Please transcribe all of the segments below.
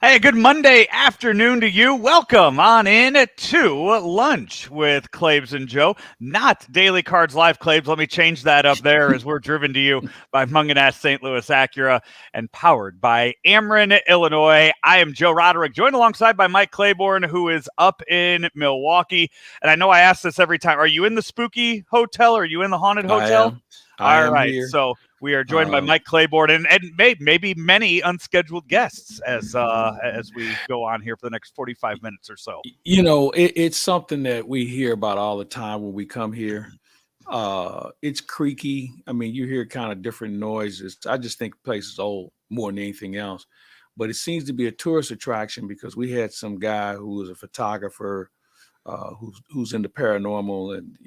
Hey, good Monday afternoon to you. Welcome on in to lunch with Claibs and Joe. Not Daily Cards Live, Claibs. Let me change that up there as we're driven to you by Munganast St. Louis Acura and powered by Ameren, Illinois. I am Joe Roderick, joined alongside by Mike Claiborne, who is up in Milwaukee. And I know I ask this every time. Are you in the spooky hotel? Or are you in the haunted hotel? I All am right. here. So we are joined by Mike Claiborne and maybe many unscheduled guests as we go on here for the next 45 minutes or so. It's something that we hear about all the time when we come here. It's creaky. I mean, you hear kind of different noises. I just think the place is old more than anything else. But it seems to be a tourist attraction because we had some guy who was a photographer who's into paranormal, and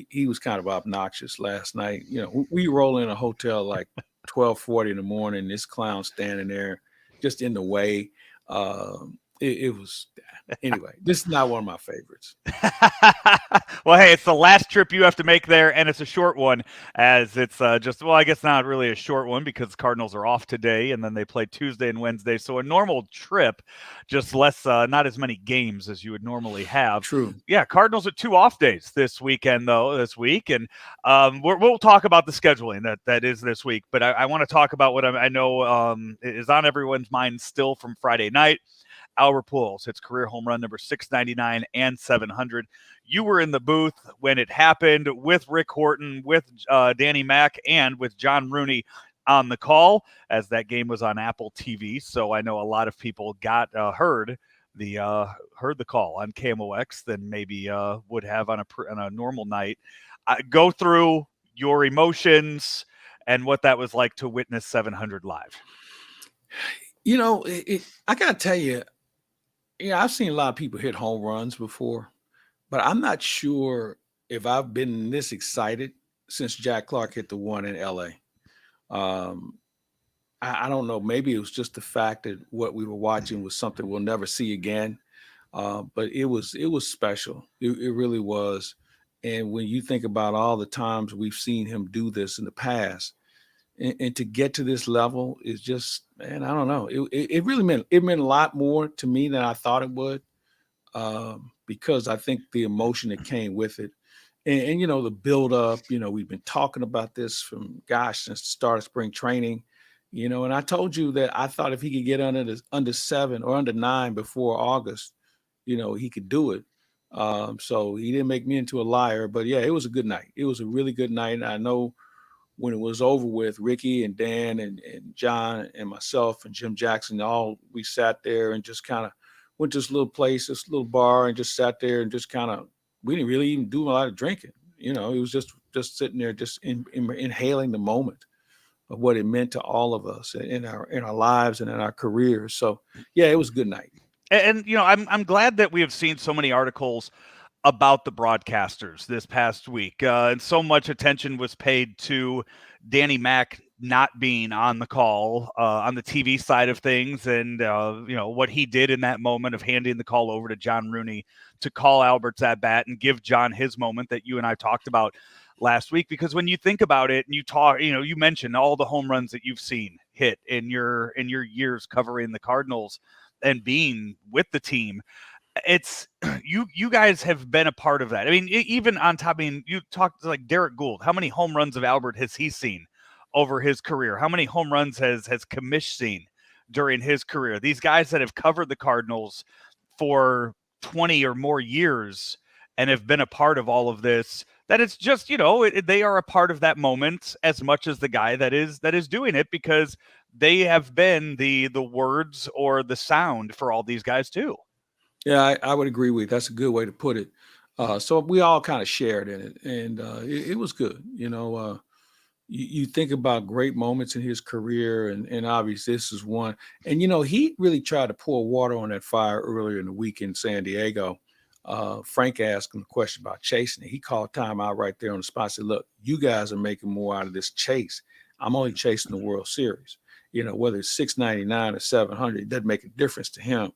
he was kind of obnoxious last night. We roll in a hotel like 12:40 in the morning. This clown standing there, just in the way. It was anyway. This is not one of my favorites. Well, hey, it's the last trip you have to make there, and it's a short one, as it's I guess not really a short one because Cardinals are off today, and then they play Tuesday and Wednesday. So a normal trip, just less, not as many games as you would normally have. True. Yeah, Cardinals are 2 off days this week, and we'll talk about the scheduling that is this week. But I want to talk about what I know is on everyone's mind still from Friday night. Albert Pujols hits career home run number 699 and 700. You were in the booth when it happened with Rick Horton, with Danny Mack, and with John Rooney on the call, as that game was on Apple TV. So I know a lot of people heard the call on KMOX than maybe would have on a normal night. Go through your emotions and what that was like to witness 700 live. I gotta tell you, I've seen a lot of people hit home runs before, but I'm not sure if I've been this excited since Jack Clark hit the one in LA. I don't know. Maybe it was just the fact that what we were watching was something we'll never see again. But it was special. It really was. And when you think about all the times we've seen him do this in the past, and to get to this level is just, man, I don't know. It really meant a lot more to me than I thought it would, because I think the emotion that came with it, and the build up. We've been talking about this since the start of spring training. And I told you that I thought if he could get under 7 or under 9 before August, he could do it. So he didn't make me into a liar, but yeah, it was a good night. It was a really good night. And I know when it was over with, Ricky and Dan and John and myself and Jim Jackson, we sat there and just kind of went to this little place, this little bar, and just sat there and just we didn't really even do a lot of drinking. It was just sitting there, just inhaling the moment of what it meant to all of us in our lives and in our careers. So yeah, it was a good night. And I'm glad that we have seen so many articles about the broadcasters this past week. And so much attention was paid to Danny Mack not being on the call on the TV side of things. And, what he did in that moment of handing the call over to John Rooney to call Albert's at bat and give John his moment that you and I talked about last week. Because when you think about it and you mentioned all the home runs that you've seen hit in your years covering the Cardinals and being with the team, it's you guys have been a part of that. I mean, even on top, you talked like Derek Gould. How many home runs of Albert has he seen over his career? How many home runs has Commish seen during his career? These guys that have covered the Cardinals for 20 or more years and have been a part of all of this, that it's just, they are a part of that moment as much as the guy that is doing it, because they have been the words or the sound for all these guys too. Yeah, I would agree with you. That's a good way to put it. So we all kind of shared in it, and it was good. You think about great moments in his career, and obviously this is one. And he really tried to pour water on that fire earlier in the week in San Diego. Frank asked him a question about chasing it. He called timeout right there on the spot. Said, "Look, you guys are making more out of this chase. I'm only chasing the World Series. Whether it's 699 or 700, it doesn't make a difference to him."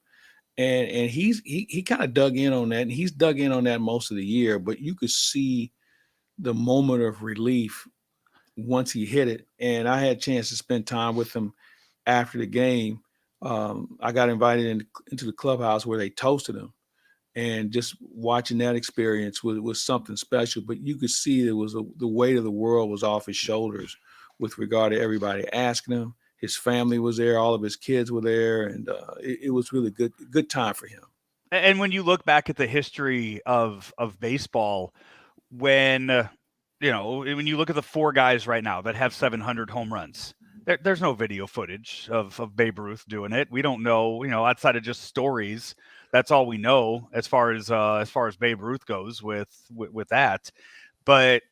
And he kind of dug in on that, and he's dug in on that most of the year. But you could see the moment of relief once he hit it. And I had a chance to spend time with him after the game. I got invited into the clubhouse where they toasted him, and just watching that experience was something special. But you could see the weight of the world was off his shoulders with regard to everybody asking him. His family was there, all of his kids were there, and it was really good time for him. And when you look back at the history of baseball, when when you look at the four guys right now that have 700 home runs, there's no video footage of Babe Ruth doing it. We don't know, outside of just stories. That's all we know as far as Babe Ruth goes with that. But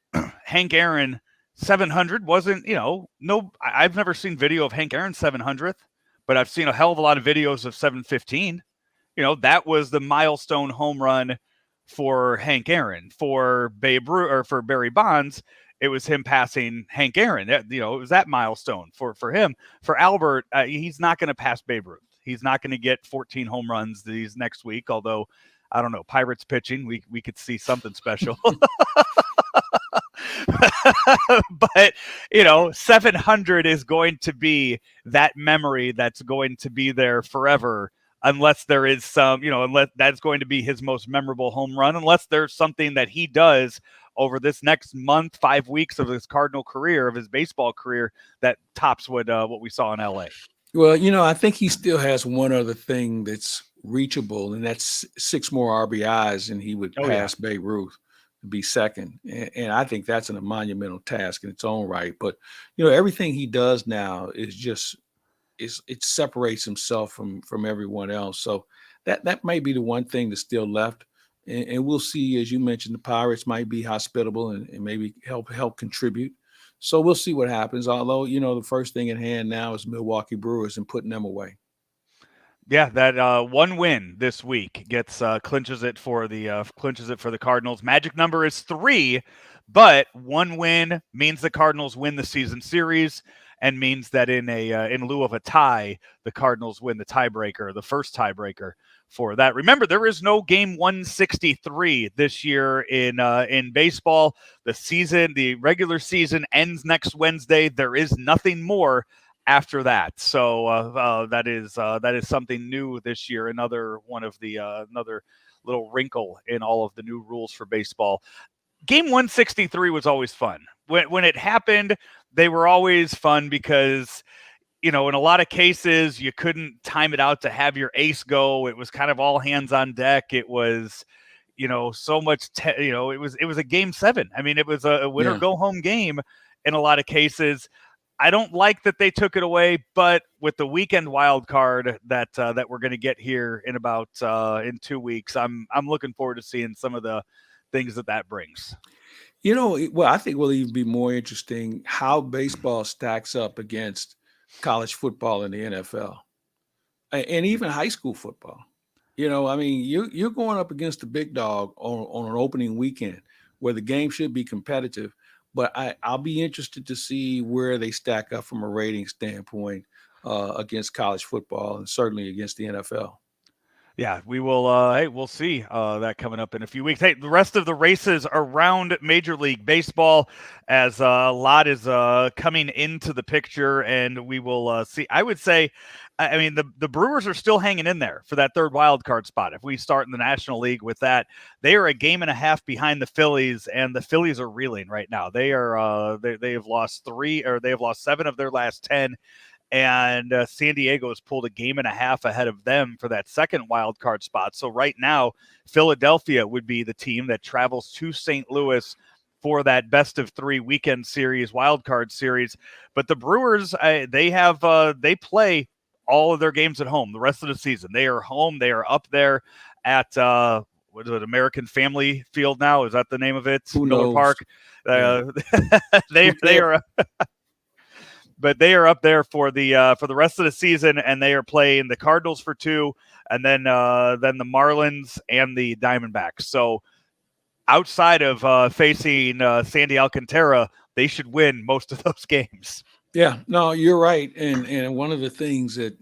Hank Aaron 700 wasn't, no. I've never seen video of Hank Aaron's 700th, but I've seen a hell of a lot of videos of 715. That was the milestone home run for Hank Aaron. For Babe Ruth or for Barry Bonds, it was him passing Hank Aaron. It was that milestone for him. For Albert, he's not going to pass Babe Ruth. He's not going to get 14 home runs these next week. Although, I don't know, Pirates pitching, we could see something special. But 700 is going to be that memory that's going to be there forever, unless there is unless that's going to be his most memorable home run, unless there's something that he does over this next month, 5 weeks of his Cardinal career, of his baseball career, that tops what we saw in LA. Well, I think he still has one other thing that's reachable, and that's 6 more RBIs, and he would pass Babe Ruth to be second. And I think that's a monumental task in its own right. But everything he does now is just it separates himself from everyone else. So that may be the one thing that's still left. And we'll see, as you mentioned, the Pirates might be hospitable and maybe help contribute. So we'll see what happens. Although, the first thing at hand now is Milwaukee Brewers and putting them away. Yeah, that one win this week gets clinches it for the Cardinals. Magic number is 3, but one win means the Cardinals win the season series, and means that in lieu of a tie, the Cardinals win the first tiebreaker for that. Remember, there is no game 163 this year in baseball. The regular season ends next Wednesday. There is nothing more after that. So that is something new this year. Another one of the another little wrinkle in all of the new rules for baseball. Game 163 was always fun. When it happened, they were always fun because in a lot of cases you couldn't time it out to have your ace go. It was kind of all hands on deck. It was so much it was a game 7. I mean, it was a win or go home game in a lot of cases. I don't like that they took it away, but with the weekend wild card that we're going to get here in about in 2 weeks, I'm looking forward to seeing some of the things that brings. Well, I think will even be more interesting how baseball stacks up against college football and the NFL, and even high school football. I mean, you're going up against the big dog on an opening weekend where the game should be competitive. But I'll be interested to see where they stack up from a rating standpoint against college football and certainly against the NFL. Yeah, we will. Hey, we'll see that coming up in a few weeks. Hey, the rest of the races around Major League Baseball, as a lot is coming into the picture, and we will see. I would say, I mean, the Brewers are still hanging in there for that third wild card spot. If we start in the National League with that, they are a game and a half behind the Phillies, and the Phillies are reeling right now. They are they have lost 7 of their last 10. And San Diego has pulled a game and a half ahead of them for that second wild card spot. So right now, Philadelphia would be the team that travels to St. Louis for that best of 3 weekend series, wild card series. But the Brewers, they play all of their games at home the rest of the season. They are home. They are up there at what is it, American Family Field now? Is that the name of it? Who Miller knows? Park. Yeah. They are. But they are up there for the rest of the season, and they are playing the Cardinals for 2, and then the Marlins and the Diamondbacks. So outside of facing Sandy Alcantara, they should win most of those games. Yeah, no, you're right. And one of the things that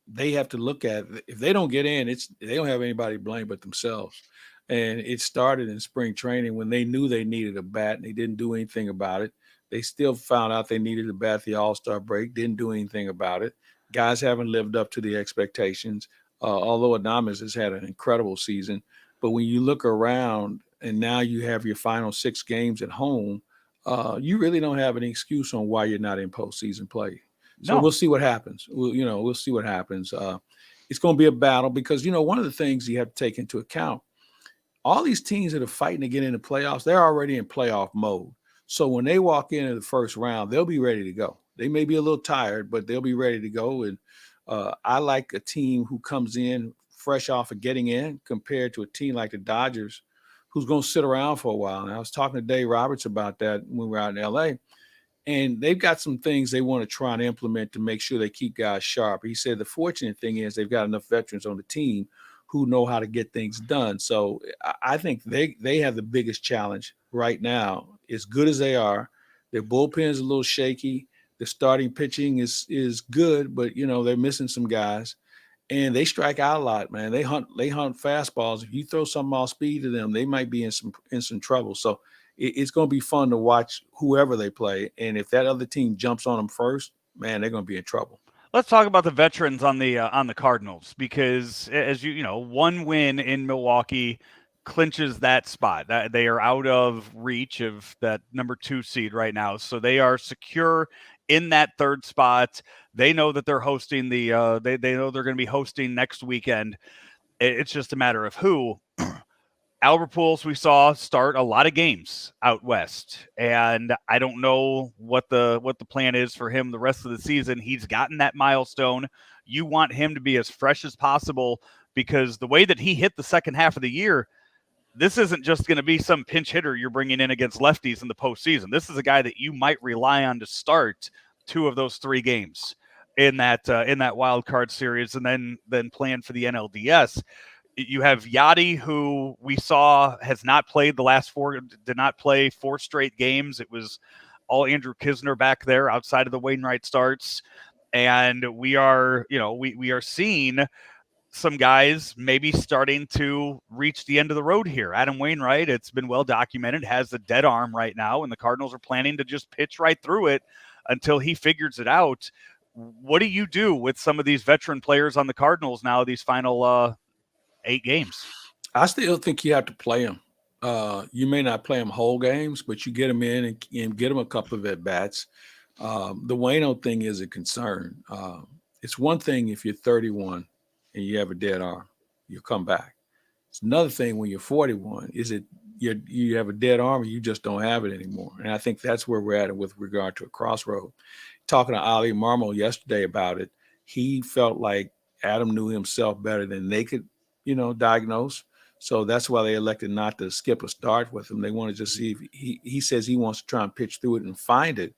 they have to look at, if they don't get in, they don't have anybody to blame but themselves. And it started in spring training when they knew they needed a bat and they didn't do anything about it. They still found out they needed a bat at the All-Star break, didn't do anything about it. Guys haven't lived up to the expectations. Although Adames has had an incredible season, but when you look around and now you have your final 6 games at home, you really don't have any excuse on why you're not in postseason play. So No, we'll see what happens. We'll see what happens. It's going to be a battle because one of the things you have to take into account, all these teams that are fighting to get into playoffs, they're already in playoff mode. So when they walk into the first round, they'll be ready to go. They may be a little tired, but they'll be ready to go. And I like a team who comes in fresh off of getting in compared to a team like the Dodgers who's going to sit around for a while. And I was talking to Dave Roberts about that when we were out in LA. And they've got some things they want to try and implement to make sure they keep guys sharp. He said the fortunate thing is they've got enough veterans on the team who know how to get things done. So I think they have the biggest challenge right now. As good as they are, their bullpen is a little shaky. The starting pitching is good, but they're missing some guys, and they strike out a lot, man. They hunt fastballs. If you throw something off speed to them, they might be in some trouble. So it's going to be fun to watch whoever they play, and if that other team jumps on them first, man, they're going to be in trouble. let's talk about the veterans on the Cardinals, because as one win in Milwaukee clinches that spot. They are out of reach of that number 2 seed right now, so they are secure in that third spot. They know that they're hosting they know they're going to be hosting next weekend. It's just a matter of who. Albert Pujols, we saw start a lot of games out west, and I don't know what the plan is for him the rest of the season. He's gotten that milestone. You want him to be as fresh as possible, because the way that he hit the second half of the year, this isn't just going to be some pinch hitter you're bringing in against lefties in the postseason. This is a guy that you might rely on to start 2 of those 3 games in that wild card series, and then plan for the NLDS. You have Yachty, who we saw has not played did not play 4 straight games. It was all Andrew Kisner back there outside of the Wainwright starts. And we are seeing some guys maybe starting to reach the end of the road here. Adam Wainwright, it's been well documented, has a dead arm right now, and the Cardinals are planning to just pitch right through it until he figures it out. What do you do with some of these veteran players on the Cardinals now, these final 8 games? I still think you have to play them. You may not play them whole games, but you get them in and get them a couple of at bats. The Wayno thing is a concern. It's one thing if you're 31 and you have a dead arm, you come back. It's another thing when you're 41. Is it you have a dead arm and you just don't have it anymore? And I think that's where we're at with regard to a crossroad. Talking to Ali Marmol yesterday about it, he felt like Adam knew himself better than they could diagnose. So that's why they elected not to skip a start with him. They want to just see if he says he wants to try and pitch through it and find it.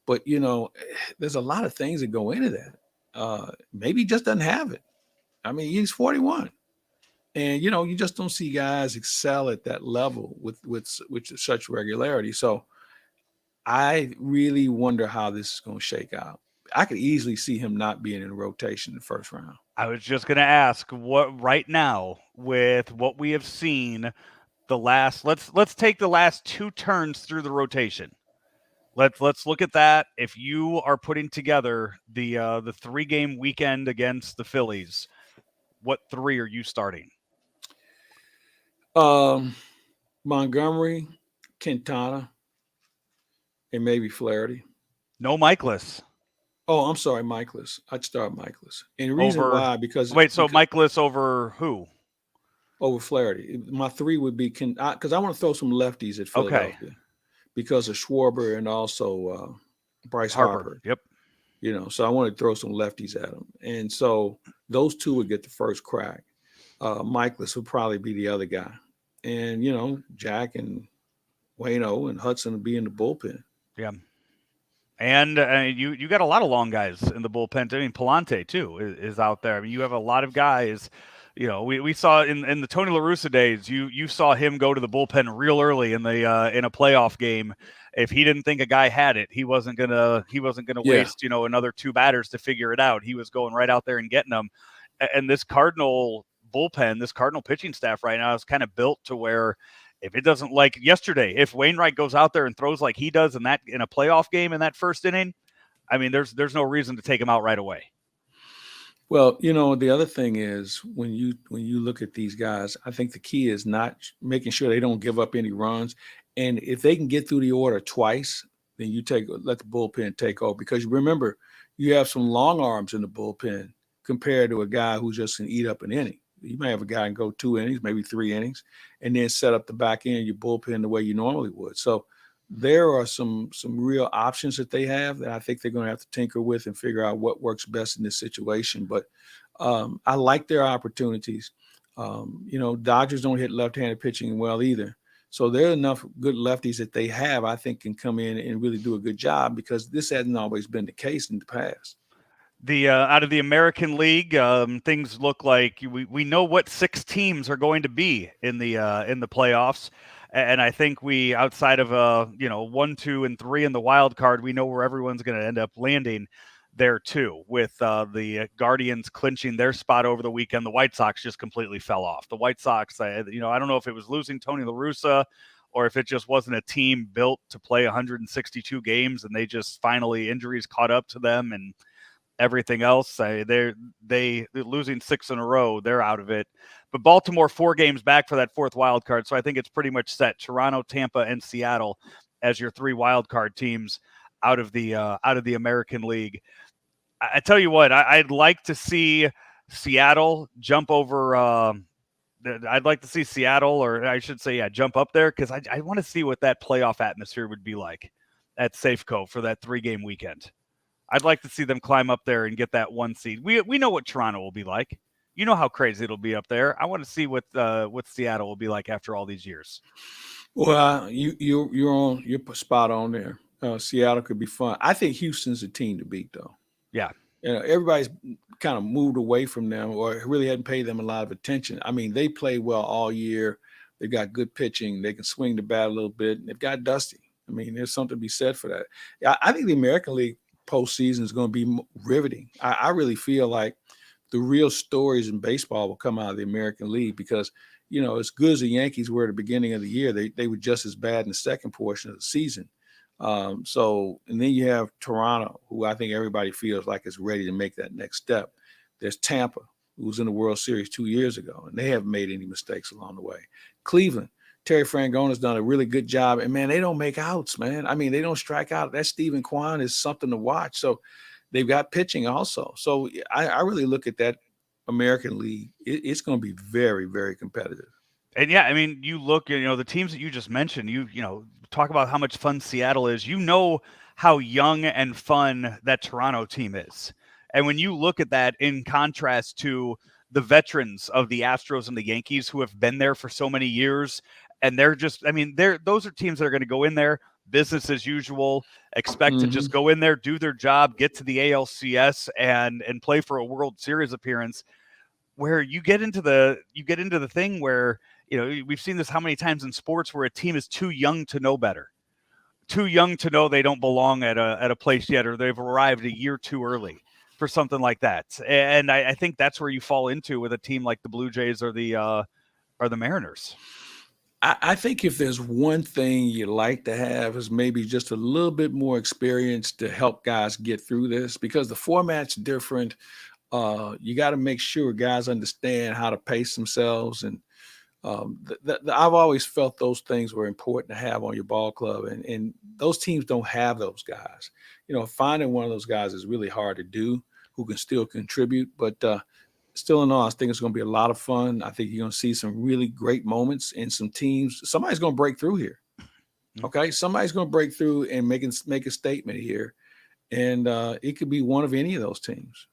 But, there's a lot of things that go into that. Maybe he just doesn't have it. I mean, he's 41. And, you just don't see guys excel at that level with such regularity. So I really wonder how this is going to shake out. I could easily see him not being in rotation in the first round. I was just going to ask, what right now with what we have seen let's take the last 2 turns through the rotation. Let's look at that. If you are putting together the 3-game weekend against the Phillies, what 3 are you starting? Montgomery, Quintana, and maybe Flaherty. No Michaelis. Oh, I'm sorry, Michaelis. I'd start Michaelis. And the reason why, because Michaelis over who? Over Flaherty. My 3 would be because I want to throw some lefties at Philadelphia. Okay. Because of Schwarber and also Bryce Harper. Yep. So I want to throw some lefties at them. And so those 2 would get the first crack. Michaelis would probably be the other guy. And, Jack and Wayno and Hudson would be in the bullpen. Yeah. And you got a lot of long guys in the bullpen. I mean, Palante, too, is out there. I mean, you have a lot of guys. We saw in the Tony La Russa days, you saw him go to the bullpen real early in a playoff game. If he didn't think a guy had it, he wasn't gonna waste another 2 batters to figure it out. He was going right out there and getting them. And this Cardinal bullpen, this Cardinal pitching staff right now is kind of built to where, if it doesn't, like yesterday, if Wainwright goes out there and throws like he does in a playoff game in that first inning, I mean, there's no reason to take him out right away. Well, the other thing is when you look at these guys, I think the key is not making sure they don't give up any runs. And if they can get through the order twice, then let the bullpen take over. Because remember, you have some long arms in the bullpen compared to a guy who just can eat up an inning. You may have a guy and go 2 innings, maybe 3 innings, and then set up the back end of your bullpen the way you normally would. So there are some real options that they have that I think they're going to have to tinker with and figure out what works best in this situation. But I like their opportunities. Dodgers don't hit left-handed pitching well either. So there are enough good lefties that they have, I think, can come in and really do a good job, because this hasn't always been the case in the past. The out of the American League, things look like we know what 6 teams are going to be in the playoffs, and I think we, outside of 1, 2, and 3 in the wild card, we know where everyone's going to end up landing there too. With the Guardians clinching their spot over the weekend, the White Sox just completely fell off. The White Sox, I don't know if it was losing Tony La Russa, or if it just wasn't a team built to play 162 games, and they just finally, injuries caught up to them and everything else. They're losing 6 in a row. They're out of it. But Baltimore 4 games back for that 4th wild card. So I think it's pretty much set. Toronto, Tampa, and Seattle as your 3 wild card teams out of the American League. I tell you what, I'd like to see Seattle jump over. I'd like to see Seattle, or I should say, jump up there, because I want to see what that playoff atmosphere would be like at Safeco for that 3-game weekend. I'd like to see them climb up there and get that 1 seed. We know what Toronto will be like. You know how crazy it'll be up there. I want to see what Seattle will be like after all these years. Well, you're spot on there. Seattle could be fun. I think Houston's a team to beat, though. Yeah. Everybody's kind of moved away from them, or really hadn't paid them a lot of attention. I mean, they play well all year. They've got good pitching. They can swing the bat a little bit. And they've got Dusty. I mean, there's something to be said for that. I think the American League postseason is going to be riveting. I really feel like the real stories in baseball will come out of the American League, because, as good as the Yankees were at the beginning of the year, they were just as bad in the second portion of the season. And then you have Toronto, who I think everybody feels like is ready to make that next step. There's Tampa, who was in the World Series 2 years ago, and they haven't made any mistakes along the way. Cleveland, Terry Frangona's done a really good job, and man, they don't make outs, man. I mean, they don't strike out. That Stephen Kwan is something to watch. So they've got pitching also. So I really look at that American League. It's going to be very, very competitive. And yeah, I mean, you look, the teams that you just mentioned, talk about how much fun Seattle is. How young and fun that Toronto team is. And when you look at that in contrast to the veterans of the Astros and the Yankees, who have been there for so many years, and those are teams that are going to go in there, business as usual, expect to just go in there, do their job, get to the ALCS and play for a World Series appearance. Where you get into the thing where, we've seen this how many times in sports, where a team is too young to know better, too young to know they don't belong at a place yet, or they've arrived a year too early for something like that. And I think that's where you fall into with a team like the Blue Jays or the Mariners. I think if there's one thing you like to have, is maybe just a little bit more experience to help guys get through this, because the format's different. You got to make sure guys understand how to pace themselves. And I've always felt those things were important to have on your ball club. And those teams don't have those guys. Finding one of those guys is really hard to do, who can still contribute. But still in all, I think it's going to be a lot of fun. I think you're going to see some really great moments in some teams. Somebody's going to break through here. Okay. Somebody's going to break through and make a statement here. And it could be one of any of those teams.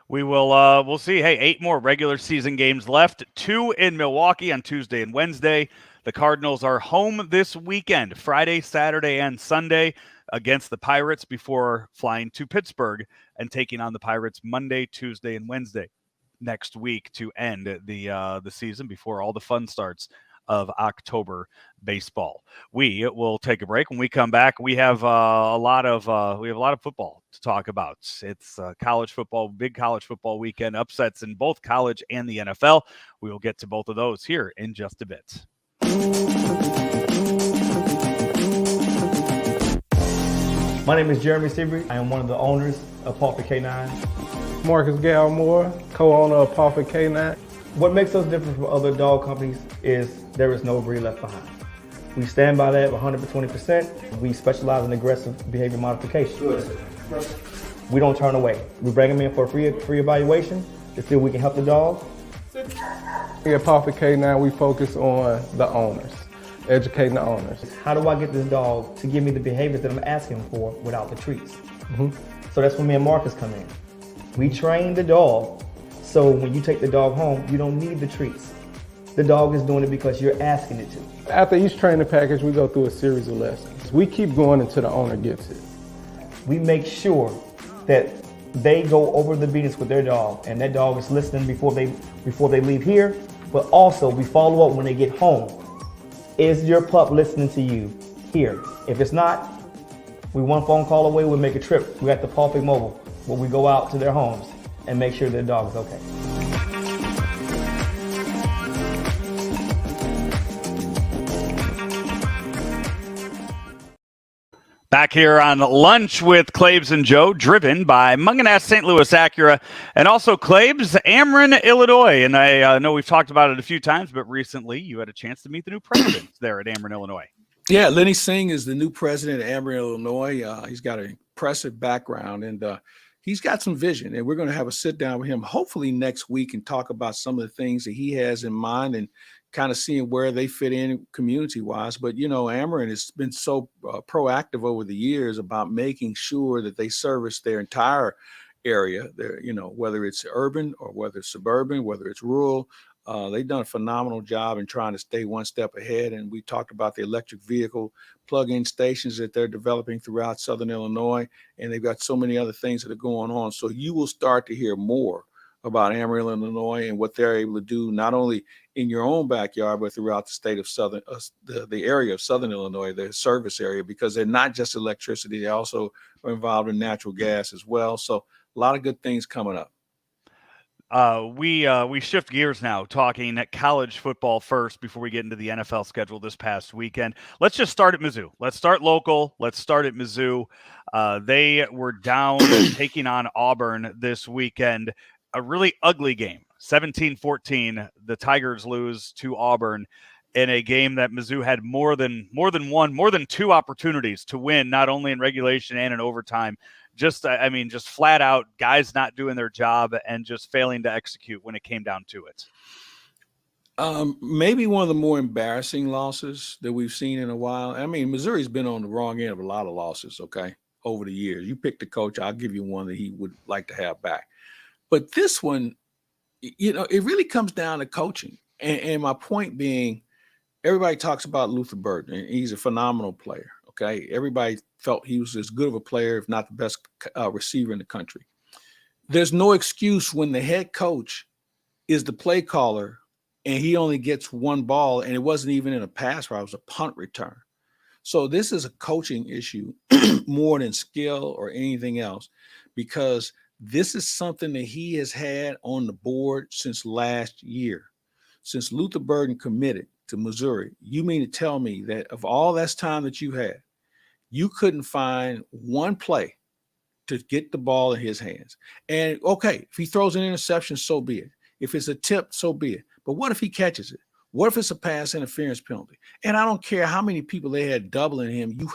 We will we'll see. Hey, 8 more regular season games left. 2 in Milwaukee on Tuesday and Wednesday. The Cardinals are home this weekend, Friday, Saturday, and Sunday, against the Pirates, before flying to Pittsburgh and taking on the Pirates Monday, Tuesday, and Wednesday next week to end the season before all the fun starts of October baseball. We will take a break. When we come back, we have a lot of football to talk about. It's college football, big college football weekend, upsets in both college and the NFL. We will get to both of those here in just a bit. My name is Jeremy Seabury. I am one of the owners of Pulpit K9. Marcus Galmore, co-owner of Perfect K9. What makes us different from other dog companies is there is no breed left behind. We stand by that 120%. We specialize in aggressive behavior modification. Good. We don't turn away. We bring them in for a free evaluation to see if we can help the dog. Here at Perfect K9, we focus on the owners, educating the owners. How do I get this dog to give me the behaviors that I'm asking for without the treats? So that's when me and Marcus come in. We train the dog, so when you take the dog home, you don't need the treats. The dog is doing it because you're asking it to. After each training package, we go through a series of lessons. We keep going until the owner gets it. We make sure that they go over the beatings with their dog, and that dog is listening before they leave here, but also we follow up when they get home. Is your pup listening to you here? If it's not, we one phone call away, we'll make a trip. We got the Perfect Mobile, where we go out to their homes and make sure their dog is okay. Back here on Lunch with Claibs and Joe, driven by Munganess St. Louis Acura, and also Claibs, Ameren, Illinois. And I know we've talked about it a few times, but recently you had a chance to meet the new president there at Ameren, Illinois. Yeah, Lenny Singh is the new president of Ameren, Illinois. He's got an impressive background, and he's got some vision. And we're going to have a sit down with him hopefully next week and talk about some of the things that he has in mind and kind of seeing where they fit in community-wise. But, you know, Ameren has been so proactive over the years about making sure that they service their entire area, their, you know, whether it's urban or whether it's suburban, whether it's rural. They've done a phenomenal job in trying to stay one step ahead. And we talked about the electric vehicle plug-in stations that they're developing throughout Southern Illinois. And they've got so many other things that are going on. So you will start to hear more about Ameren, Illinois, and what they're able to do, not only in your own backyard, but throughout the state of Southern, the area of Southern Illinois, their service area, because they're not just electricity, they also are involved in natural gas as well. So a lot of good things coming up. We shift gears now, talking at college football first before we get into the NFL schedule this past weekend. Let's just start at Mizzou. Let's start local. Let's start at Mizzou. They were down taking on Auburn this weekend. A really ugly game, 17-14. The Tigers lose to Auburn in a game that Mizzou had more than two opportunities to win, not only in regulation and in overtime. Just flat out guys not doing their job and just failing to execute when it came down to it. Maybe one of the more embarrassing losses that we've seen in a while. I mean, Missouri's been on the wrong end of a lot of losses, okay, over the years. You pick the coach, I'll give you one that he would like to have back. But this one, you know, it really comes down to coaching. And my point being, everybody talks about Luther Burden, and he's a phenomenal player, okay? Everybody felt he was as good of a player, if not the best receiver in the country. There's no excuse when the head coach is the play caller and he only gets one ball, and it wasn't even in a pass route, it was a punt return. So this is a coaching issue more than skill or anything else, because this is something that he has had on the board since last year. Since Luther Burden committed to Missouri, you mean to tell me that of all that time that you had, you couldn't find one play to get the ball in his hands? And okay, if he throws an interception, so be it. If it's a tip, so be it. But what if he catches it? What if it's a pass interference penalty? And I don't care how many people they had doubling him, you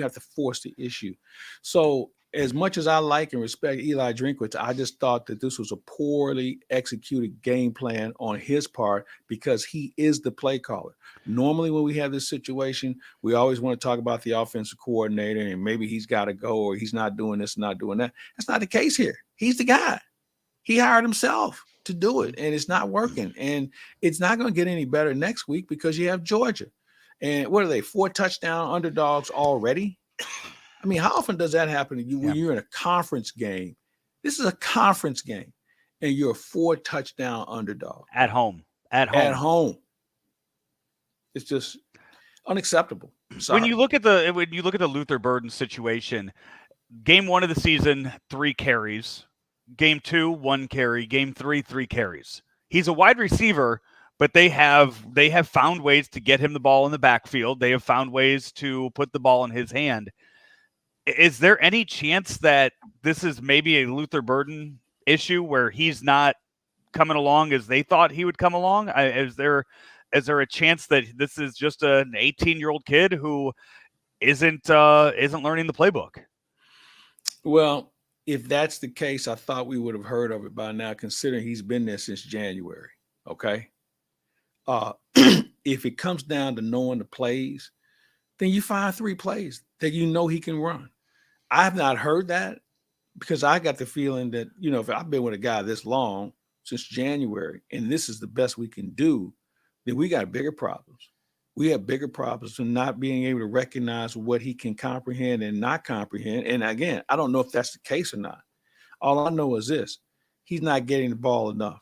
have to force the issue. So as much as I like and respect Eli Drinkwitz, I just thought that this was a poorly executed game plan on his part, because he is the play caller. Normally when we have this situation, we always want to talk about the offensive coordinator and maybe he's got to go or he's not doing this, not doing that. That's not the case here. He's the guy. He hired himself to do it, and it's not working. And it's not going to get any better next week because you have Georgia. And what are they, 4 touchdown underdogs already? I mean, how often does that happen to you when you're in a conference game? This is a conference game, and you're a 4 touchdown underdog. At home. It's just unacceptable. Sorry. When you look at the Luther Burden situation, game 1 of the season, 3 carries. Game 2, 1 carry. Game 3, 3 carries. He's a wide receiver, but they have found ways to get him the ball in the backfield. They have found ways to put the ball in his hand. Is there any chance that this is maybe a Luther Burden issue where he's not coming along as they thought he would come along? Is there a chance that this is just an 18-year-old kid who isn't learning the playbook? Well, if that's the case, I thought we would have heard of it by now, considering he's been there since January. Okay. If it comes down to knowing the plays, then you find 3 plays that you know he can run. I have not heard that because I got the feeling that, if I've been with a guy this long, since January, and this is the best we can do, then we got bigger problems. We have bigger problems in not being able to recognize what he can comprehend and not comprehend. And again, I don't know if that's the case or not. All I know is this: he's not getting the ball enough.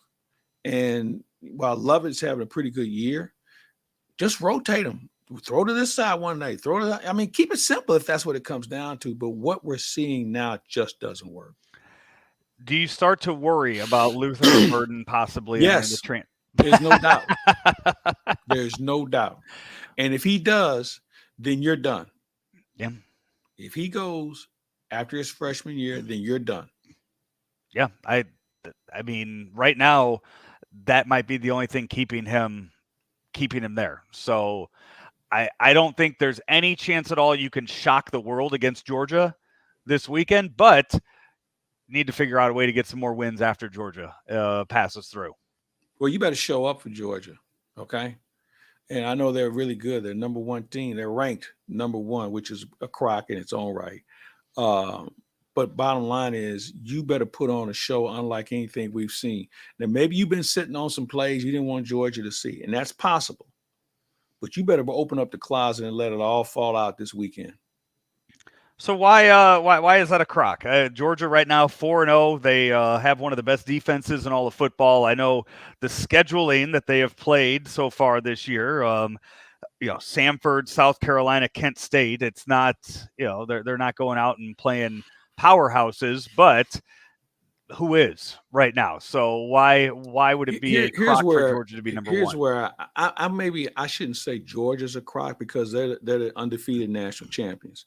And while Lovett's having a pretty good year, just rotate him. Throw to this side one day. Throw to that. I mean, keep it simple if that's what it comes down to. But what we're seeing now just doesn't work. Do you start to worry about Luther Burden possibly entering the Yes. train? There's no doubt. There's no doubt. And if he does, then you're done. Yeah. If he goes after his freshman year, then you're done. Yeah. I mean, right now, that might be the only thing keeping him there. So I don't think there's any chance at all you can shock the world against Georgia this weekend, but need to figure out a way to get some more wins after Georgia passes through. Well, you better show up for Georgia, okay? And I know they're really good. They're number 1 team. They're ranked number 1, which is a crock in its own right. But bottom line is you better put on a show unlike anything we've seen. Now, maybe you've been sitting on some plays you didn't want Georgia to see, and that's possible. But you better open up the closet and let it all fall out this weekend. So why is that a crock? Georgia right now 4-0. They have one of the best defenses in all of football. I know the scheduling that they have played so far this year. Samford, South Carolina, Kent State. It's not they're not going out and playing powerhouses, but who is right now? So why would it be a crock for Georgia to be number 1? Here's where I shouldn't say Georgia's a crock because they're the undefeated national champions.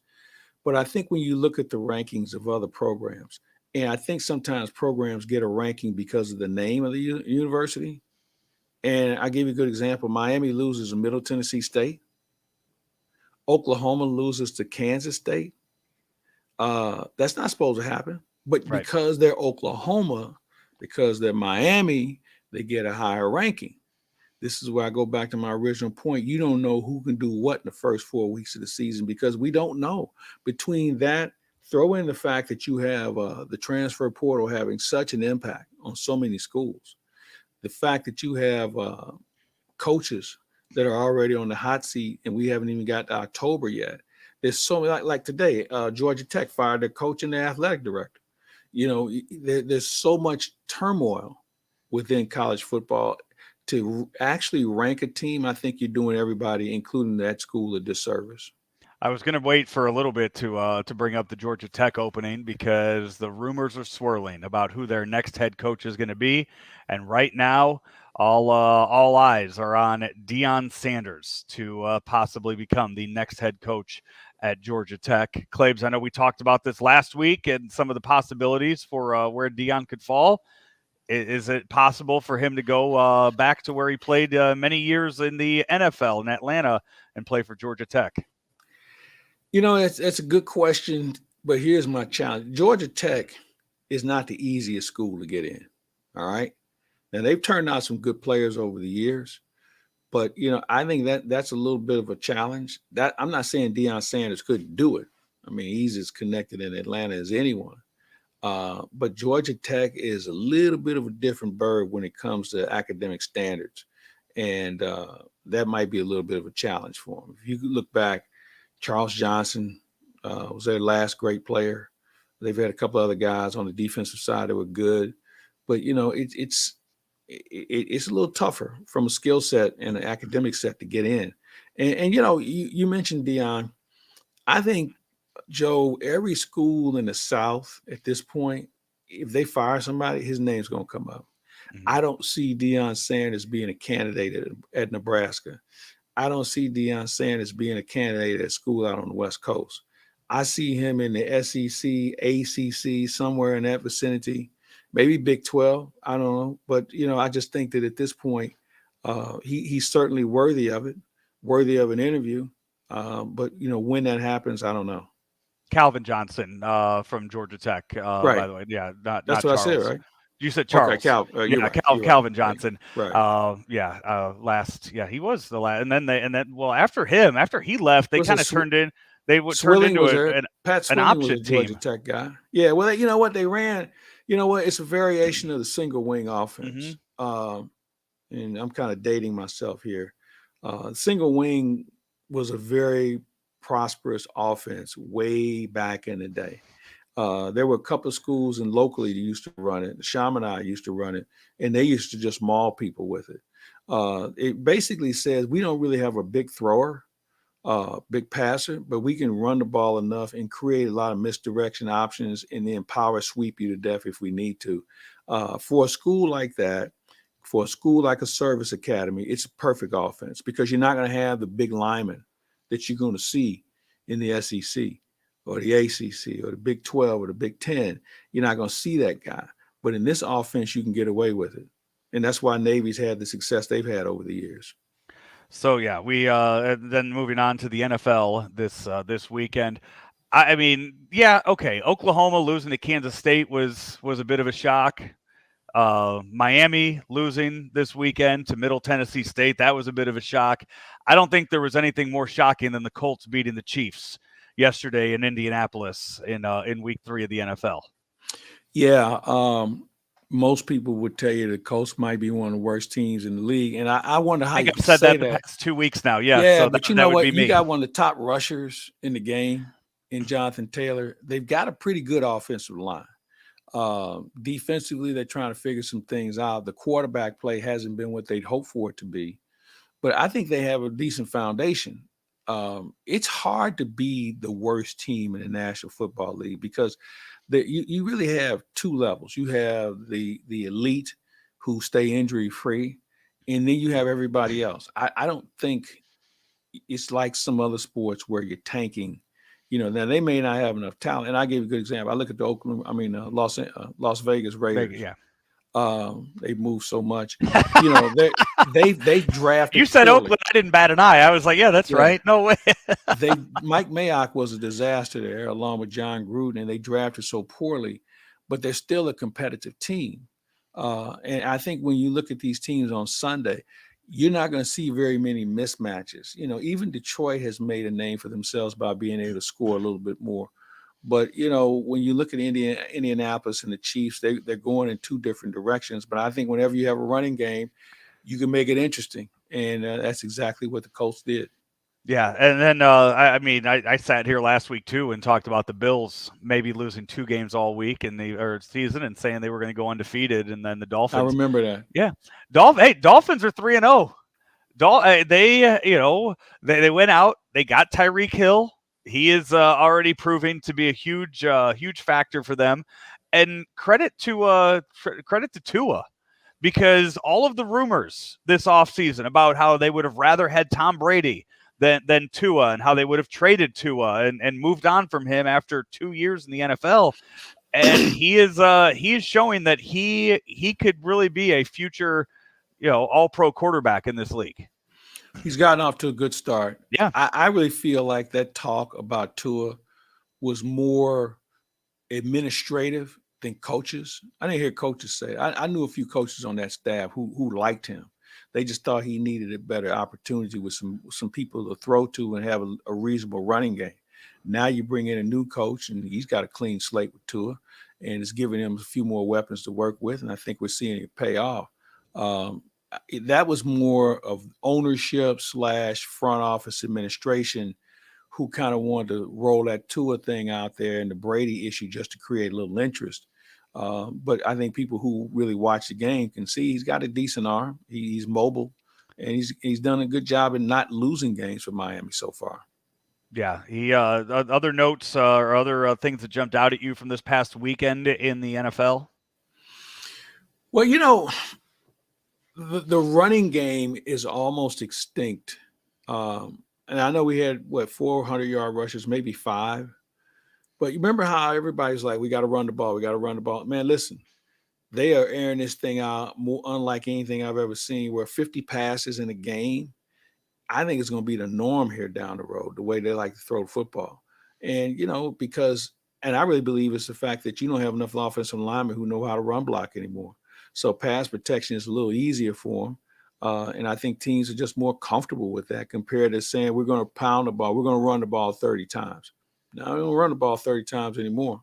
But I think when you look at the rankings of other programs, and I think sometimes programs get a ranking because of the name of the university. And I'll give you a good example. Miami loses to Middle Tennessee State. Oklahoma loses to Kansas State. That's not supposed to happen. But Right. because they're Oklahoma, because they're Miami, they get a higher ranking. This is where I go back to my original point. You don't know who can do what in the first 4 weeks of the season because we don't know. Between that, throw in the fact that you have the transfer portal having such an impact on so many schools. The fact that you have coaches that are already on the hot seat and we haven't even got to October yet. There's so many, like today, Georgia Tech fired their coach and their athletic director. There's so much turmoil within college football. To actually rank a team, I think you're doing everybody, including that school, a disservice. I was going to wait for a little bit to bring up the Georgia Tech opening because the rumors are swirling about who their next head coach is going to be, and right now, all eyes are on Deion Sanders to possibly become the next head coach at Georgia Tech. Claibs, I know we talked about this last week and some of the possibilities for where Deion could fall. Is it possible for him to go back to where he played many years in the NFL in Atlanta and play for Georgia Tech? That's a good question, but here's my challenge. Georgia Tech is not the easiest school to get in, all right? Now, they've turned out some good players over the years, but, I think that's a little bit of a challenge. That I'm not saying Deion Sanders couldn't do it. I mean, he's as connected in Atlanta as anyone. But Georgia Tech is a little bit of a different bird when it comes to academic standards. And that might be a little bit of a challenge for them. If you look back, Charles Johnson was their last great player. They've had a couple other guys on the defensive side that were good. But, it's a little tougher from a skill set and an academic set to get in. And you mentioned Deion. I think, Joe, every school in the South at this point, if they fire somebody, his name's going to come up. Mm-hmm. I don't see Deion Sanders being a candidate at Nebraska. I don't see Deion Sanders being a candidate at school out on the West Coast. I see him in the SEC, ACC, somewhere in that vicinity. maybe Big 12. I don't know. But, I just think that at this point, he's certainly worthy of it, worthy of an interview. But, when that happens, I don't know. Calvin Johnson from Georgia Tech, by Right. the way. Yeah, not That's what I said, Charles. right? You said Okay, Charles. Cal. You're Yeah, right. You're right. Calvin Johnson. Right. He was the last, and then well, after he left, they Was kind it of turned turned Swilling into was there? Pat an Swilling was a option Georgia team. Tech guy. Yeah. Well, you know what they ran. You know what? It's a variation of the single wing offense. And I'm kind of dating myself here. Single wing was a very prosperous offense way back in the day. There were a couple of schools and locally that used to run it. The Chaminade used to run it, and they used to just maul people with it. It basically says we don't really have a big thrower, big passer, but we can run the ball enough and create a lot of misdirection options and then power sweep you to death if we need to. For a school like that, for a school like a service academy, it's a perfect offense because you're not going to have the big linemen that you're going to see in the SEC or the ACC or the Big 12 or the Big 10. You're not going to see that guy. But in this offense, you can get away with it. And that's why Navy's had the success they've had over the years. So yeah, we then moving on to the NFL this weekend. I mean, yeah, okay. Oklahoma losing to Kansas State was a bit of a shock. Miami losing this weekend to Middle Tennessee State, that was a bit of a shock. I don't think there was anything more shocking than the Colts beating the Chiefs yesterday in Indianapolis in week 3 of the NFL. Yeah, most people would tell you the Colts might be one of the worst teams in the league, and I wonder how I think you I've said say that the past 2 weeks now. Yeah, so but you know what? You got one of the top rushers in the game in Jonathan Taylor. They've got a pretty good offensive line. Defensively, they're trying to figure some things out. The quarterback play hasn't been what they'd hoped for it to be, but I think they have a decent foundation. It's hard to be the worst team in the National Football League because you really have two levels. You have the elite who stay injury free, and then you have everybody else. I don't think it's like some other sports where you're tanking. Now they may not have enough talent. And I gave you a good example. I look at the Las Vegas Raiders. Yeah. They move so much. They drafted. You said poorly. Oakland. I didn't bat an eye. I was like, yeah, that's right. No way. Mike Mayock was a disaster there, along with John Gruden, and they drafted so poorly. But they're still a competitive team. And I think when you look at these teams on Sunday, you're not going to see very many mismatches. Even Detroit has made a name for themselves by being able to score a little bit more. But, when you look at Indianapolis and the Chiefs, they're going in two different directions. But I think whenever you have a running game, you can make it interesting. And that's exactly what the Colts did. Yeah, and then I sat here last week too and talked about the Bills maybe losing 2 games all week in the season and saying they were going to go undefeated, and then the Dolphins. I remember that. Yeah, Dolphins are 3-0. They went out. They got Tyreek Hill. He is already proving to be a huge factor for them, and credit to Tua. Because all of the rumors this offseason about how they would have rather had Tom Brady than Tua and how they would have traded Tua and moved on from him after 2 years in the NFL. And he is showing that he could really be a future, all-pro quarterback in this league. He's gotten off to a good start. Yeah. I really feel like that talk about Tua was more administrative than coaches. I didn't hear coaches say it. I knew a few coaches on that staff who liked him. They just thought he needed a better opportunity with some people to throw to and have a reasonable running game. Now you bring in a new coach, and he's got a clean slate with Tua, and it's giving him a few more weapons to work with, and I think we're seeing it pay off. That was more of ownership / front office administration who kind of wanted to roll that Tua thing out there and the Brady issue just to create a little interest. But I think people who really watch the game can see he's got a decent arm. He's mobile, and he's done a good job in not losing games for Miami so far. Yeah. He other notes or other things that jumped out at you from this past weekend in the NFL? Well, the running game is almost extinct. And I know we had 400-yard rushes, maybe 5. But you remember how everybody's like, we got to run the ball. We got to run the ball. Man, listen, they are airing this thing out more unlike anything I've ever seen, where 50 passes in a game. I think it's going to be the norm here down the road, the way they like to throw the football. And, because, and I really believe it's the fact that you don't have enough offensive linemen who know how to run block anymore. So pass protection is a little easier for them. And I think teams are just more comfortable with that compared to saying we're going to pound the ball, we're going to run the ball 30 times. Now, they don't run the ball 30 times anymore.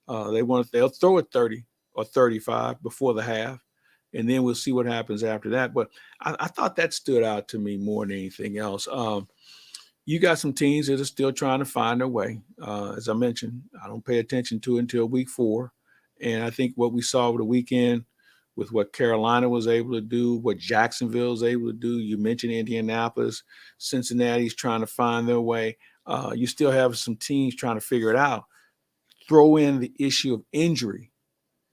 They'll throw it 30 or 35 before the half, and then we'll see what happens after that. But I thought that stood out to me more than anything else. You got some teams that are still trying to find their way. As I mentioned, I don't pay attention to it until week 4. And I think what we saw over the weekend with what Carolina was able to do, what Jacksonville was able to do, you mentioned Indianapolis, Cincinnati's trying to find their way. You still have some teams trying to figure it out. Throw in the issue of injury.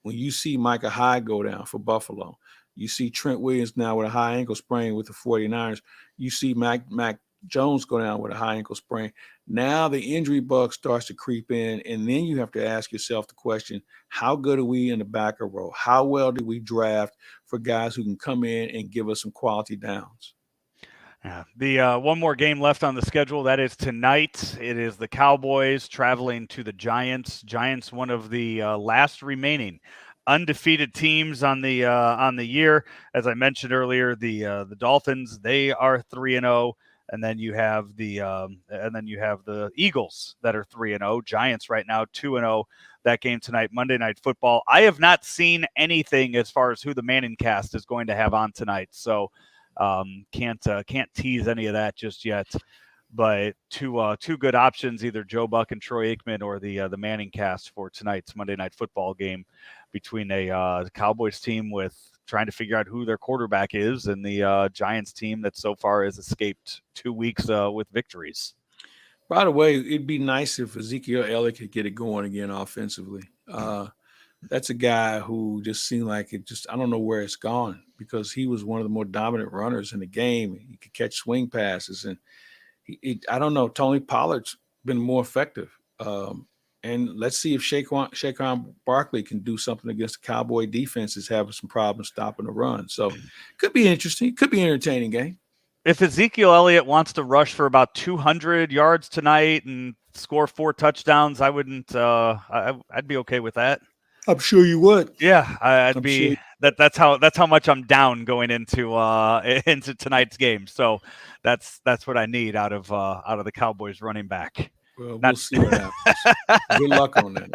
When you see Micah Hyde go down for Buffalo, you see Trent Williams now with a high ankle sprain with the 49ers. You see Mac Jones go down with a high ankle sprain. Now the injury bug starts to creep in, and then you have to ask yourself the question, how good are we in the backer row? How well do we draft for guys who can come in and give us some quality downs? Yeah. The one more game left on the schedule. That is tonight. It is the Cowboys traveling to the Giants. Giants, one of the last remaining undefeated teams on the year. As I mentioned earlier, the Dolphins, they are 3-0, and then you have the Eagles that are 3-0. Giants right now 2-0. That game tonight, Monday Night Football. I have not seen anything as far as who the Manning cast is going to have on tonight, so. Can't tease any of that just yet, but two good options, either Joe Buck and Troy Aikman, or the Manning cast for tonight's Monday Night Football game between a Cowboys team with trying to figure out who their quarterback is, and the Giants team that so far has escaped 2 weeks with victories. By the way, it'd be nice if Ezekiel Elliott could get it going again offensively. That's a guy who just seemed like I don't know where it's gone, because he was one of the more dominant runners in the game. He could catch swing passes, and I don't know, Tony Pollard's been more effective. And let's see if Saquon Barkley can do something against the Cowboy defense that's having some problems stopping the run. So could be interesting. Could be an entertaining game. If Ezekiel Elliott wants to rush for about 200 yards tonight and score 4 touchdowns, I wouldn't. I'd be okay with that. I'm sure you would. Yeah, I'd be. Sure. That's how much I'm down going into tonight's game. So that's what I need out of the Cowboys running back. Well, we'll see what happens. Good luck on that.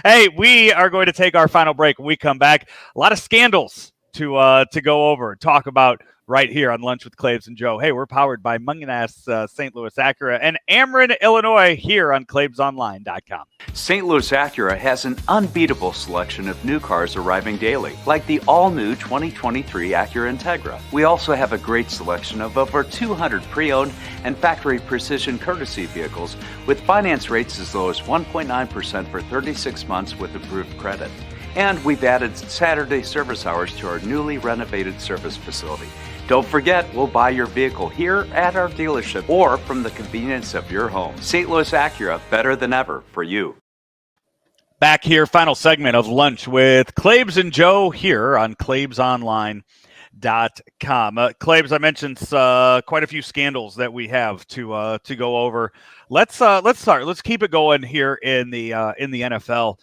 Hey, we are going to take our final break. When we come back, a lot of scandals to go over and talk about right here on Lunch with Claibs and Joe. Hey, we're powered by Mungenast St. Louis Acura and Ameren, Illinois, here on ClaibsOnline.com. St. Louis Acura has an unbeatable selection of new cars arriving daily, like the all-new 2023 Acura Integra. We also have a great selection of over 200 pre-owned and factory precision courtesy vehicles with finance rates as low as 1.9% for 36 months with approved credit. And we've added Saturday service hours to our newly renovated service facility. Don't forget, we'll buy your vehicle here at our dealership or from the convenience of your home. St. Louis Acura, better than ever for you. Back here, final segment of Lunch with Claibs and Joe here on ClaibsOnline.com. Claibs, I mentioned quite a few scandals that we have to go over. Let's start. Let's keep it going here in the NFL.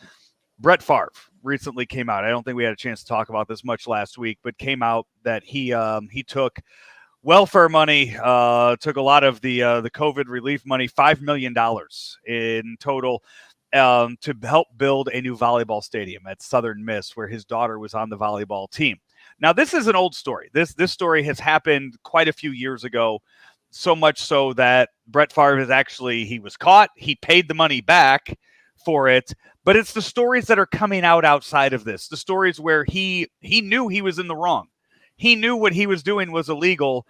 Brett Favre recently came out. I don't think we had a chance to talk about this much last week, but came out that he took welfare money, took a lot of the COVID relief money, $5 million in total, to help build a new volleyball stadium at Southern Miss, where his daughter was on the volleyball team. Now, this is an old story. This story has happened quite a few years ago, so much so that Brett Favre he was caught. He paid the money back for it. But it's the stories that are coming out outside of this, the stories where he knew he was in the wrong. He knew what he was doing was illegal,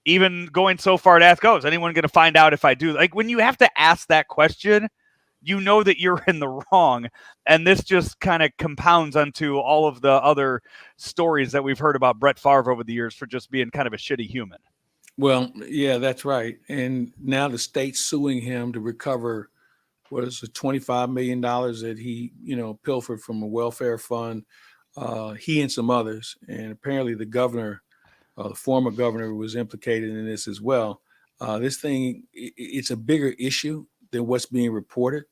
even going so far to ask, is anyone going to find out if I do? Like, when you have to ask that question, you know that you're in the wrong. And this just kind of compounds onto all of the other stories that we've heard about Brett Favre over the years for just being kind of a shitty human. Well, yeah, that's right. And now the state's suing him to recover what is it, $25 million that he, pilfered from a welfare fund. he and some others, and apparently the governor, the former governor, was implicated in this as well. This thing, it's a bigger issue than what's being reported.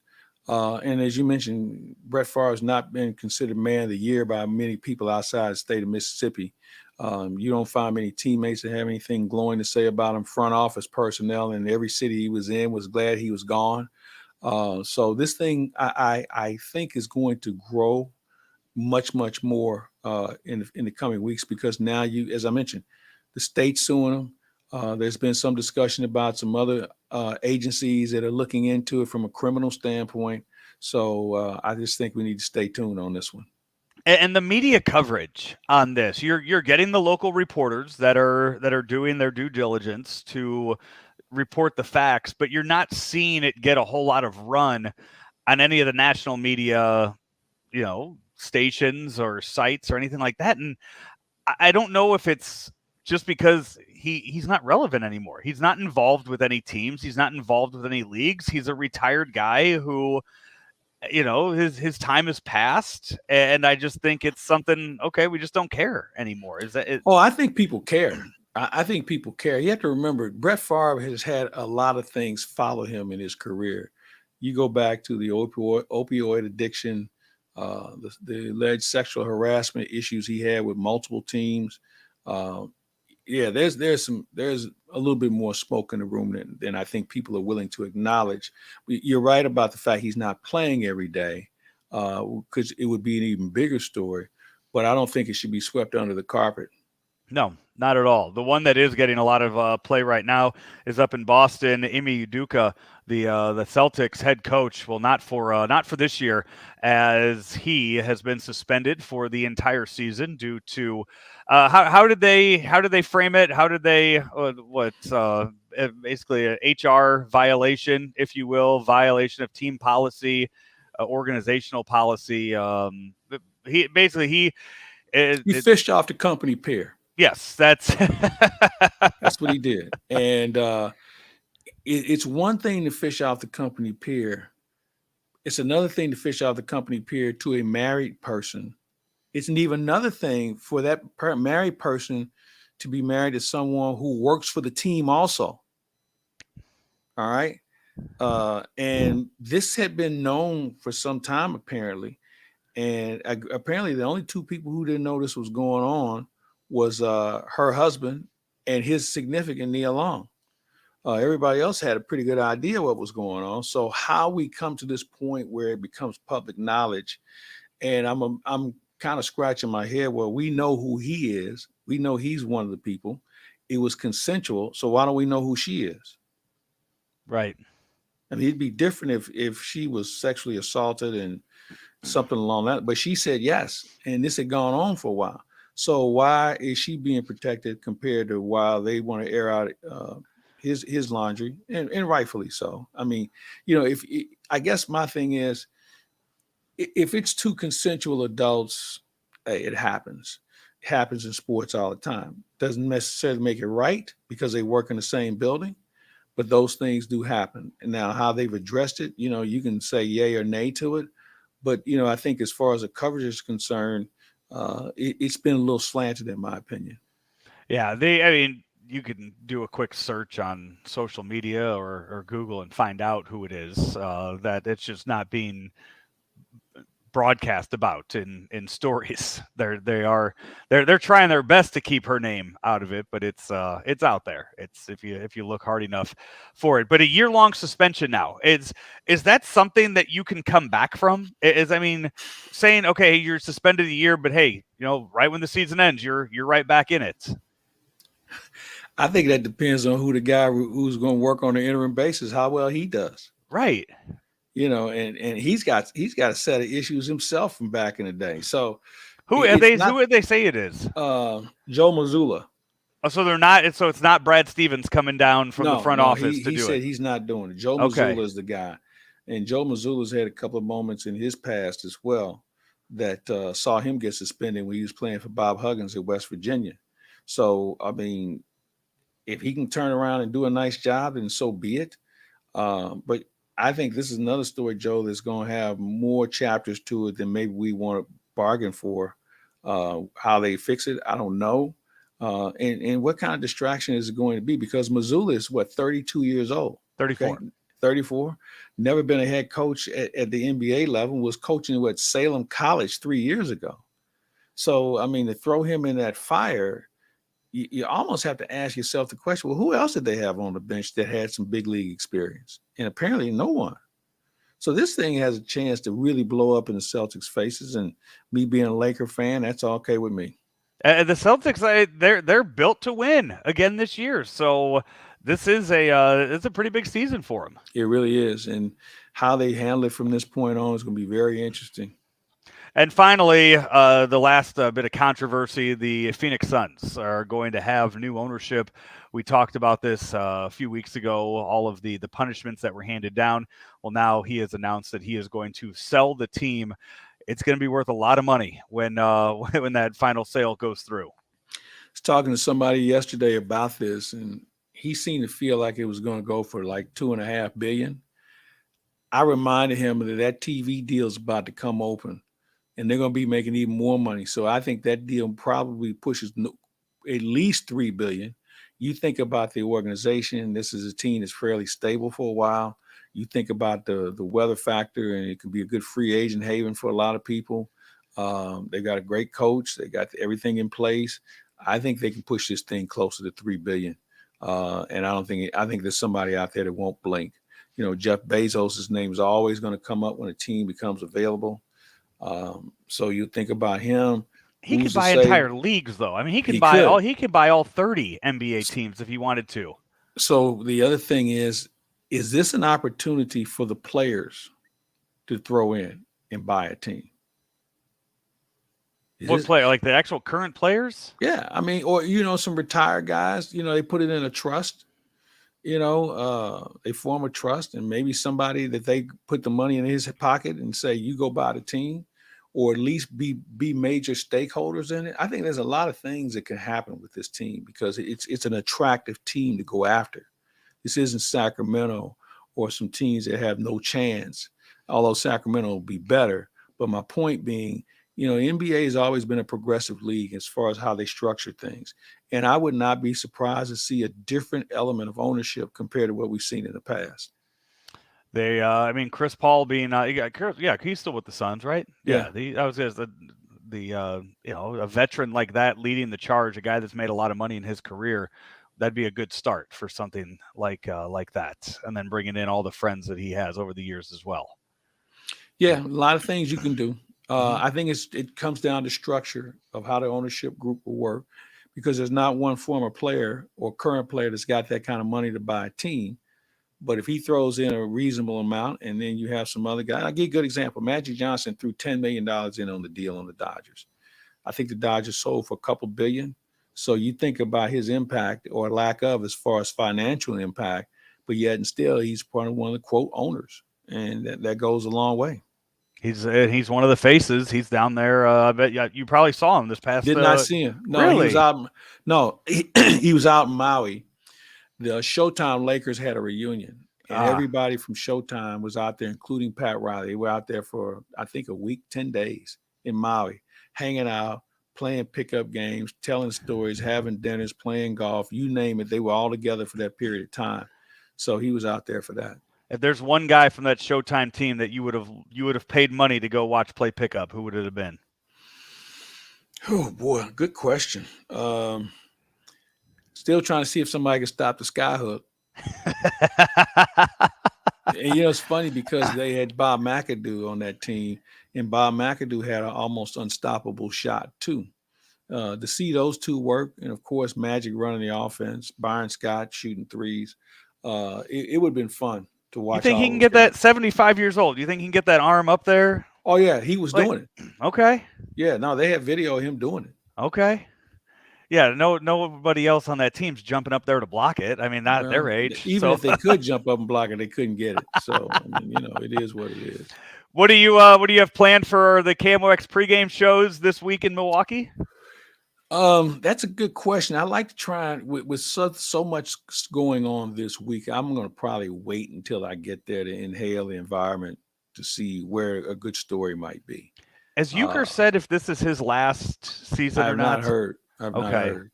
And as you mentioned, Brett Favre has not been considered man of the year by many people outside the state of Mississippi. You don't find many teammates that have anything glowing to say about him. Front office personnel in every city he was in was glad he was gone. So this thing, I think, is going to grow much, much more in the coming weeks, because now you, as I mentioned, the state's suing them. There's been some discussion about some other agencies that are looking into it from a criminal standpoint. So I just think we need to stay tuned on this one. And the media coverage on this, you're getting the local reporters that are doing their due diligence to report the facts, but you're not seeing it get a whole lot of run on any of the national media, stations or sites or anything like that. And I don't know if it's just because he's not relevant anymore. He's not involved with any teams. He's not involved with any leagues. He's a retired guy who, his time has passed. And I just think it's something, okay, we just don't care anymore. Is that it? Oh, I think people care. I think people care. You have to remember, Brett Favre has had a lot of things follow him in his career. You go back to the opioid addiction, the alleged sexual harassment issues he had with multiple teams. There's a little bit more smoke in the room than I think people are willing to acknowledge. You're right about the fact he's not playing every day, because it would be an even bigger story. But I don't think it should be swept under the carpet. No, not at all. The one that is getting a lot of play right now is up in Boston. Ime Udoka, the Celtics head coach, well, not for this year, as he has been suspended for the entire season due to how did they frame it? How did they basically an HR violation, if you will, violation of team policy, organizational policy. He fished off the company pier. Yes, that's what he did. And it's one thing to fish off the company pier. It's another thing to fish off the company pier to a married person. It's even another thing for that married person to be married to someone who works for the team also. All right. And this had been known for some time, apparently. And apparently the only two people who didn't know this was going on was her husband and his significant, Nia Long. Everybody else had a pretty good idea what was going on. So how we come to this point where it becomes public knowledge, and I'm kind of scratching my head. Well, we know who he is. We know he's one of the people. It was consensual. So why don't we know who she is? Right. I mean, it'd be different if she was sexually assaulted and something along that. But she said yes, and this had gone on for a while. So why is she being protected compared to while they want to air out his laundry, and rightfully so? I mean, I guess my thing is, if it's two consensual adults, hey, it happens. It happens in sports all the time. Doesn't necessarily make it right because they work in the same building, but those things do happen. And now how they've addressed it, you can say yay or nay to it. But, I think as far as the coverage is concerned, it's been a little slanted in my opinion. Yeah, you can do a quick search on social media or Google and find out who it is, that it's just not being broadcast about in stories. They're trying their best to keep her name out of it, but it's out there. It's if you look hard enough for it. But a year-long suspension now, is that something that you can come back from? Saying, okay, you're suspended a year, but hey, right when the season ends, you're right back in it. I think that depends on who the guy who's going to work on an interim basis, how well he does. Right. And he's got a set of issues himself from back in the day. So who would they say it is? Joe Mazzulla. Oh, so they're not. So it's not Brad Stevens coming down from the front office to do it. He said he's not doing it. Joe Mazzulla is the guy, and Joe Mazzulla's had a couple of moments in his past as well that saw him get suspended when he was playing for Bob Huggins at West Virginia. So I mean, if he can turn around and do a nice job, then so be it. But I think this is another story, Joe, that's going to have more chapters to it than maybe we want to bargain for. How they fix it, I don't know. And what kind of distraction is it going to be? Because Missoula is 32 years old. 34. Okay? 34. Never been a head coach at the NBA level. Was coaching at Salem College 3 years ago. So, I mean, to throw him in that fire, you almost have to ask yourself the question, well, who else did they have on the bench that had some big league experience? And apparently no one. So this thing has a chance to really blow up in the Celtics' faces. And me being a Laker fan, that's okay with me. The Celtics, they're built to win again this year. So this is it's a pretty big season for them. It really is. And how they handle it from this point on is going to be very interesting. And finally, the last bit of controversy, the Phoenix Suns are going to have new ownership. We talked about this a few weeks ago, all of the punishments that were handed down. Well, now he has announced that he is going to sell the team. It's going to be worth a lot of money when that final sale goes through. I was talking to somebody yesterday about this, and he seemed to feel like it was going to go for like $2.5 billion. I reminded him that TV deal is about to come open, and they're going to be making even more money. So I think that deal probably pushes at least $3 billion. You think about the organization. This is a team that's fairly stable for a while. You think about the weather factor, and it could be a good free agent haven for a lot of people. They've got a great coach. They got everything in place. I think they can push this thing closer to $3 billion. And I think there's somebody out there that won't blink. You know, Jeff Bezos' name is always going to come up when a team becomes available. So you think about him. He could buy entire leagues, though. I mean, he could buy all 30 NBA teams if he wanted to. So the other thing is this an opportunity for the players to throw in and buy a team? What player? Like the actual current players? Yeah, I mean, or some retired guys. They put it in a trust. They form a trust, and maybe somebody that they put the money in his pocket and say, "You go buy the team," or at least be major stakeholders in it. I think there's a lot of things that can happen with this team because it's an attractive team to go after. This isn't Sacramento or some teams that have no chance, although Sacramento will be better. But my point being, NBA has always been a progressive league as far as how they structure things. And I would not be surprised to see a different element of ownership compared to what we've seen in the past. Chris Paul being, he's still with the Suns, right? Yeah. A veteran like that leading the charge, a guy that's made a lot of money in his career, that'd be a good start for something like that. And then bringing in all the friends that he has over the years as well. Yeah, a lot of things you can do. I think it comes down to structure of how the ownership group will work, because there's not one former player or current player that's got that kind of money to buy a team. But if he throws in a reasonable amount, and then you have some other guy, I'll give you a good example. Magic Johnson threw $10 million in on the deal on the Dodgers. I think the Dodgers sold for a couple billion. So you think about his impact or lack of as far as financial impact, but yet and still he's part of one of the quote owners, and that goes a long way. He's one of the faces. He's down there. I bet you probably saw him this past. Did not see him. No, really? He was out. No, he was out in Maui. The Showtime Lakers had a reunion, and everybody from Showtime was out there, including Pat Riley. They were out there for, I think, a week, 10 days in Maui, hanging out, playing pickup games, telling stories, having dinners, playing golf, you name it. They were all together for that period of time. So he was out there for that. If there's one guy from that Showtime team that you would have paid money to go watch play pickup, who would it have been? Oh boy, good question. Still trying to see if somebody can stop the skyhook. And it's funny because they had Bob McAdoo on that team, and Bob McAdoo had an almost unstoppable shot too. To see those two work, and of course Magic running the offense, Byron Scott shooting threes, it would have been fun to watch. You think he can get that 75 years old? You think he can get that arm up there? Oh yeah, he was doing it. Okay. Yeah, no, they have video of him doing it. Okay. Yeah, nobody else on that team's jumping up there to block it. I mean, not their age. Even if they could jump up and block it, they couldn't get it. So I mean, it is what it is. What do you have planned for the KMOX pregame shows this week in Milwaukee? That's a good question. I like to try with so much going on this week. I'm going to probably wait until I get there to inhale the environment to see where a good story might be. Has Euchre said if this is his last season or not? Not heard. I've not Okay. heard.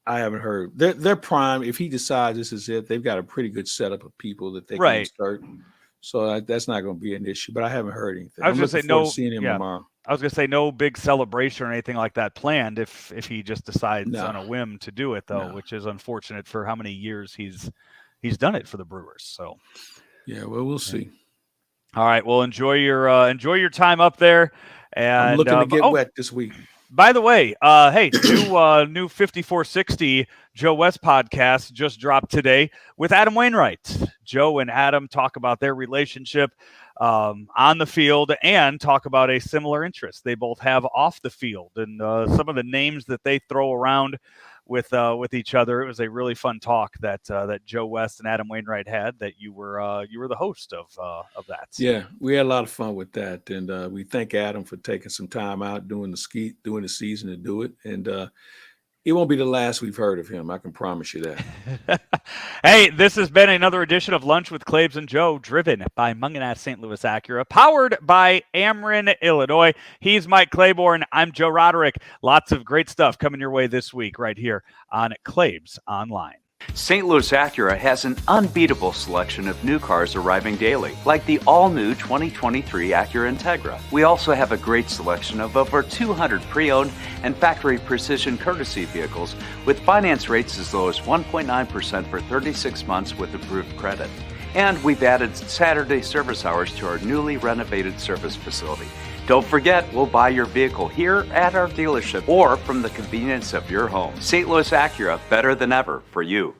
I haven't heard. They're prime. If he decides this is it, they've got a pretty good setup of people that they can Right. insert. So that's not going to be an issue. But I haven't heard anything. I was I'm going to say looking forward no. to seeing him tomorrow. I was going to say no big celebration or anything like that planned if he just decides No. on a whim to do it, though, No. which is unfortunate for how many years he's done it for the Brewers. So Yeah, well, we'll see. all right, well, enjoy your time up there. And I'm looking to get wet this week. By the way, hey, new 5460 Joe West podcast just dropped today with Adam Wainwright. Joe and Adam talk about their relationship on the field and talk about a similar interest they both have off the field and some of the names that they throw around with each other. It was a really fun talk that Joe West and Adam Wainwright had. That you were the host of that. Yeah, we had a lot of fun with that, and we thank Adam for taking some time out during the season to do it. And it won't be the last we've heard of him. I can promise you that. Hey, this has been another edition of Lunch with Claibs and Joe, driven by Munganat St. Louis Acura, powered by Ameren, Illinois. He's Mike Claiborne. I'm Joe Roderick. Lots of great stuff coming your way this week right here on Claibs Online. St. Louis Acura has an unbeatable selection of new cars arriving daily, like the all-new 2023 Acura Integra. We also have a great selection of over 200 pre-owned and factory precision courtesy vehicles with finance rates as low as 1.9% for 36 months with approved credit. And we've added Saturday service hours to our newly renovated service facility. Don't forget, we'll buy your vehicle here at our dealership or from the convenience of your home. St. Louis Acura, better than ever for you.